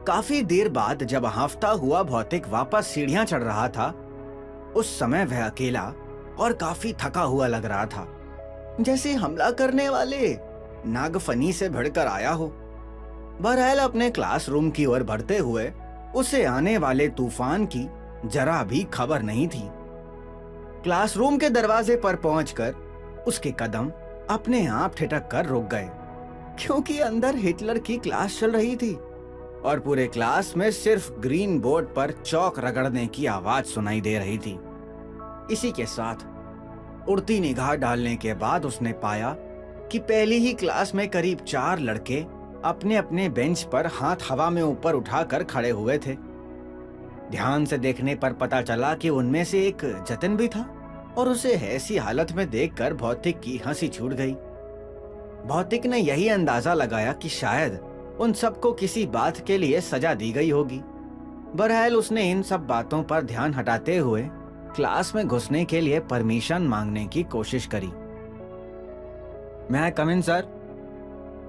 काफी देर बाद जब हांफता हुआ भौतिक वापस सीढ़ियां चढ़ रहा था, उस समय वह अकेला और काफी थका हुआ लग रहा था, जैसे हमला करने वाले नागफनी से भिड़कर आया हो। बहरहाल अपने क्लासरूम की ओर बढ़ते हुए उसे आने वाले तूफान की जरा भी खबर नहीं थी। क्लासरूम के दरवाजे पर पहुंचकर उसके कदम अपने आप ठिठक कर रुक गए, क्योंकि अंदर हिटलर की क्लास चल रही थी और पूरे क्लास में सिर्फ ग्रीन बोर्ड पर चौक रगड़ने की आवाज सुनाई दे रही थी। इसी के साथ उड़ती निगाह डालने के बाद उसने पाया कि पहली ही क्लास में करीब 4 लड़के अपने अपने बेंच पर हाथ हवा में ऊपर उठाकर खड़े हुए थे। ध्यान से देखने पर पता चला कि उनमें से एक जतिन भी था और उसे ऐसी हालत में देखकर भौतिक की हंसी छूट गई। भौतिक ने यही अंदाजा लगाया कि शायद उन सबको किसी बात के लिए सजा दी गई होगी। बहरहाल उसने इन सब बातों पर ध्यान हटाते हुए क्लास में घुसने के लिए परमिशन मांगने की कोशिश करी। मैं आई कम इन सर?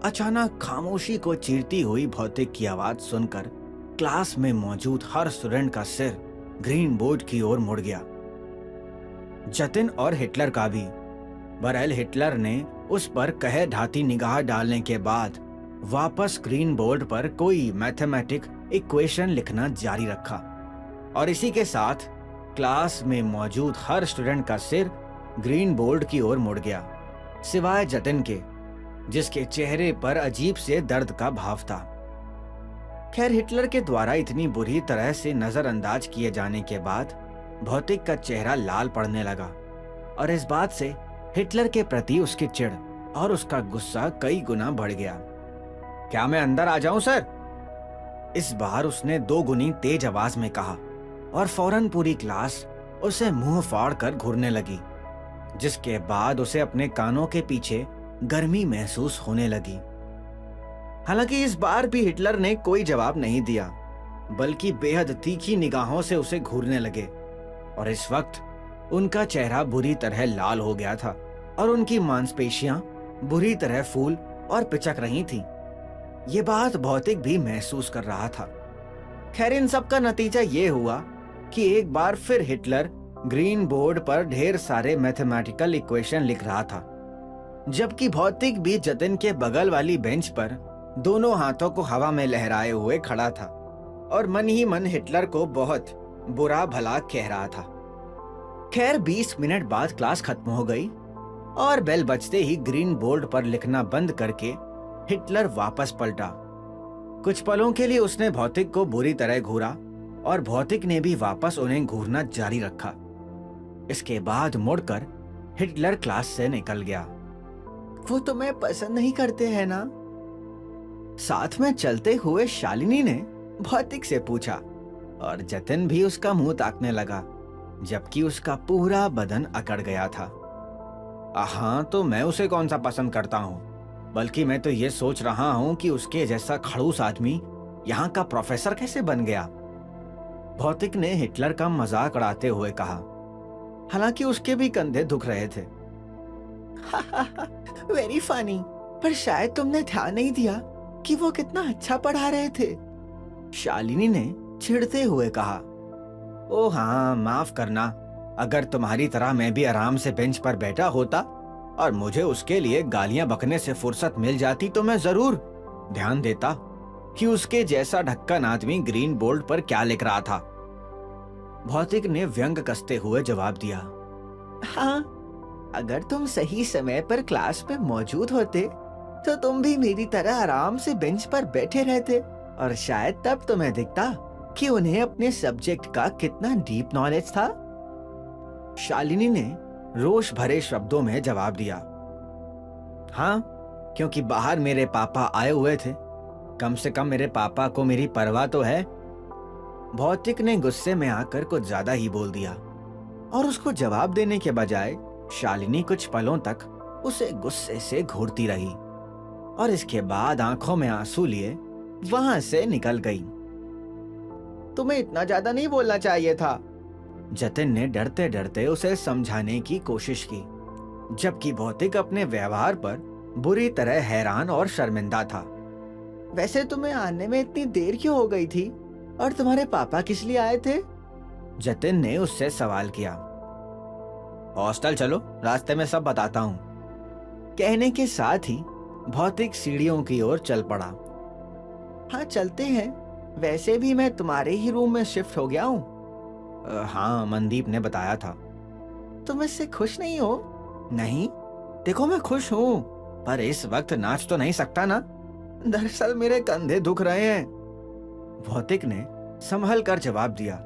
अचानक खामोशी को चीरती हुई भौतिक की आवाज सुनकर क्लास में मौजूद हर स्टूडेंट का सिर ग्रीन बोर्ड की ओर मुड़ गया, जतिन और हिटलर का भी। बहरहाल हिटलर ने उस पर कहे ढाती निगाह डालने के बाद वापस ग्रीन बोर्ड पर कोई मैथमेटिक इक्वेशन लिखना जारी रखा और इसी के साथ क्लास में मौजूद हर स्टूडेंट का सिर ग्रीन बोर्ड की ओर मुड़ गया, सिवाय जतिन के, जिसके चेहरे पर अजीब से दर्द का भाव था। खैर, हिटलर के द्वारा इतनी बुरी तरह से नजरअंदाज किए जाने के बाद भौतिक का चेहरा लाल पड़ने लगा और इस बात से हिटलर के प्रति उसकी चिढ़ और उसका गुस्सा कई गुना बढ़ गया। क्या मैं अंदर आ जाऊं सर? इस बार उसने 2 गुनी तेज आवाज में कहा और फौरन पूरी क्लास उसे मुंह फाड़ कर घूरने लगी, जिसके बाद उसे अपने कानों के पीछे गर्मी महसूस होने लगी। हालांकि इस बार भी हिटलर ने कोई जवाब नहीं दिया, बल्कि बेहद तीखी निगाहों से उसे घूरने लगे और इस वक्त उनका चेहरा बुरी तरह लाल हो गया था और उनकी मांसपेशियां बुरी तरह फूल और पिचक रही थीं। ये बात भौतिक भी महसूस कर रहा था। खैर, इन सब का नतीजा ये हुआ कि एक बार फिर हिटलर ग्रीन बोर्ड पर ढेर सारे मैथमेटिकल इक्वेशन लिख रहा था, जबकि भौतिक भी जतिन के बगल वाली बेंच पर दोनों हाथों को हवा में लहराए हुए खड़ा था और मन ही मन हिटलर को बहुत बुरा भला कह रहा था। खैर, 20 मिनट बाद क्लास खत्म हो गई और बेल बजते ही ग्रीन बोर्ड पर लिखना बंद करके हिटलर वापस पलटा। कुछ पलों के लिए उसने भौतिक को बुरी तरह घूरा और भौतिक ने भी वापस उन्हें घूरना जारी रखा। इसके बाद मुड़कर हिटलर क्लास से निकल गया। वो तुम्हें पसंद नहीं करते हैं ना? साथ में चलते हुए शालिनी ने भौतिक से पूछा और जतिन भी उसका मुंह ताकने लगा, जबकि उसका पूरा बदन अकड़ गया था। हाँ, तो मैं उसे कौन सा पसंद करता हूँ, बल्कि मैं तो ये सोच रहा हूँ कि उसके जैसा खड़ूस आदमी यहाँ का प्रोफेसर कैसे बन गया। भौतिक ने हिटलर का मजाक उड़ाते हुए कहा, हालांकि उसके भी कंधे दुख रहे थे। वेरी फनी, पर शायद तुमने ध्यान नहीं दिया कि वो कितना अच्छा पढ़ा रहे थे, शालिनी ने चिढ़ते हुए कहा। ओ हाँ, माफ करना, अगर तुम्हारी तरह मैं भी आराम से बेंच पर बैठा होता और मुझे उसके लिए गालियां बकने से फुर्सत मिल जाती तो मैं जरूर ध्यान देता कि उसके जैसा ढक्कन आदमी ग्रीन बोर्ड पर क्या लिख रहा था। भौतिक ने व्यंग कसते हुए जवाब दिया। हाँ, अगर तुम सही समय पर क्लास में मौजूद होते तो तुम भी मेरी तरह आराम से बेंच पर बैठे रहते और शायद तब तुम्हें दिखता कि उन्हें अपने सब्जेक्ट का कितना डीप नॉलेज था। शालिनी ने रोष भरे शब्दों में जवाब दिया। हाँ, क्योंकि बाहर मेरे पापा आए हुए थे, कम से कम मेरे पापा को मेरी परवाह तो है। भौतिक ने गुस्से में आकर कुछ ज्यादा ही बोल दिया और उसको जवाब देने के बजाय शालिनी कुछ पलों तक उसे गुस्से से घूरती रही और इसके बाद आंखों में आंसू लिए वहां से निकल गई। तुम्हें इतना ज्यादा नहीं बोलना चाहिए था, जतिन ने डरते डरते उसे समझाने की कोशिश की, जबकि भौतिक अपने व्यवहार पर बुरी तरह हैरान और शर्मिंदा था। वैसे तुम्हें आने में इतनी देर क्यों हो गई थी? और तुम्हारे पापा किस लिए आए थे? जतिन ने उससे सवाल किया। हॉस्टल चलो, रास्ते में सब बताता हूँ। कहने के साथ ही भौतिक सीढ़ियों की ओर चल पड़ा। हाँ चलते हैं, वैसे भी मैं तुम्हारे ही रूम में शिफ्ट हो गया हूँ। हाँ, मनदीप ने बताया था। तुम इससे खुश नहीं हो? नहीं, देखो मैं खुश हूँ, पर इस वक्त नाच तो नहीं सकता ना। दरअसल मेरे कंधे दुख रहे हैं, भौतिक ने संभल कर जवाब दिया,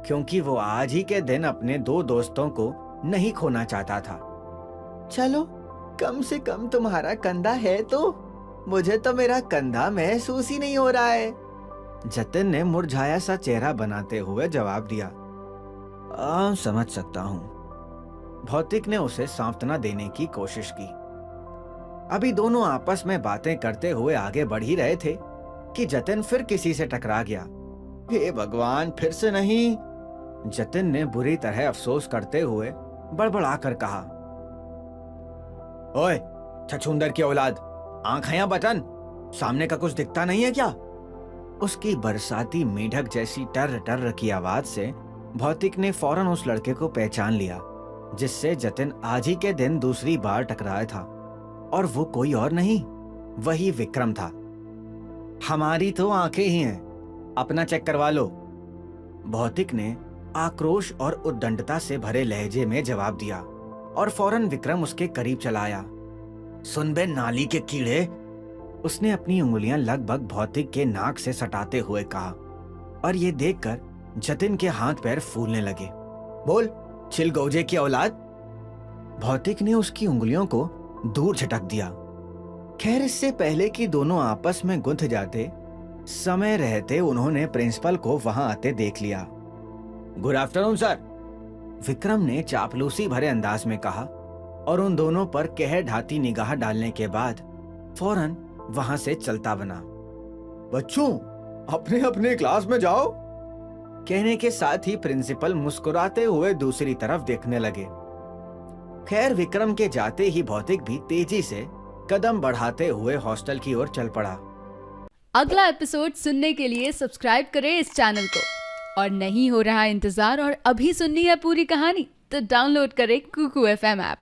क्योंकि वो आज ही के दिन अपने दो दोस्तों को नहीं खोना चाहता था। चलो, कम से कम तुम्हारा कंधा है तो। मुझे तो मेरा कंधा महसूस ही नहीं हो रहा है, जतिन ने मुरझाया सा चेहरा बनाते हुए जवाब दिया। समझ सकता हूँ, भौतिक ने उसे सांत्वना देने की कोशिश की। अभी दोनों आपस में बातें करते हुए आगे बढ़ ही रहे थे कि जतिन फिर किसी से टकरा गया। हे भगवान, फिर से नहीं, जतिन ने बुरी तरह अफसोस करते हुए बड़बड़ाकर कहा। ओए छछूंदर की औलाद, आंखें बटन, सामने का कुछ दिखता नहीं है क्या? उसकी बरसाती मेढक जैसी टर टर की आवाज से भौतिक ने फौरन उस लड़के को पहचान लिया, जिससे जतिन आज ही के दिन दूसरी बार टकराया था। और वो कोई और नहीं, वही विक्रम था। हमारी तो आंखें ही हैं, अपना चेक करवा लो, भौतिक ने आक्रोश और उद्दंडता से भरे लहजे में जवाब दिया और फौरन विक्रम उसके करीब चला आया। सुन बे नाली के कीड़े, उसने अपनी उंगलियां लगभग भौतिक के नाक से सटाते हुए कहा, और ये देखकर जतिन के हाथ पैर फूलने लगे। बोल चिलगोजे की औलाद, भौतिक ने उसकी उंगलियों को दूर झटक दिया। खैर, इससे पहले कि दोनों आपस में गुंथ जाते, समय रहते उन्होंने प्रिंसिपल को वहां आते देख लिया। गुड आफ्टरनून सर, विक्रम ने चापलूसी भरे अंदाज में कहा, और उन दोनों पर कह ढाती निगाह डालने के बाद फौरन वहां से चलता बना। बच्चों, अपने अपने क्लास में जाओ, कहने के साथ ही प्रिंसिपल मुस्कुराते हुए दूसरी तरफ देखने लगे। खैर, विक्रम के जाते ही भौतिक भी तेजी से कदम बढ़ाते हुए हॉस्टल की ओर चल पड़ा। अगला एपिसोड सुनने के लिए सब्सक्राइब करें इस चैनल को, और नहीं हो रहा इंतजार और अभी सुननी है पूरी कहानी तो डाउनलोड करें कुकू FM ऐप।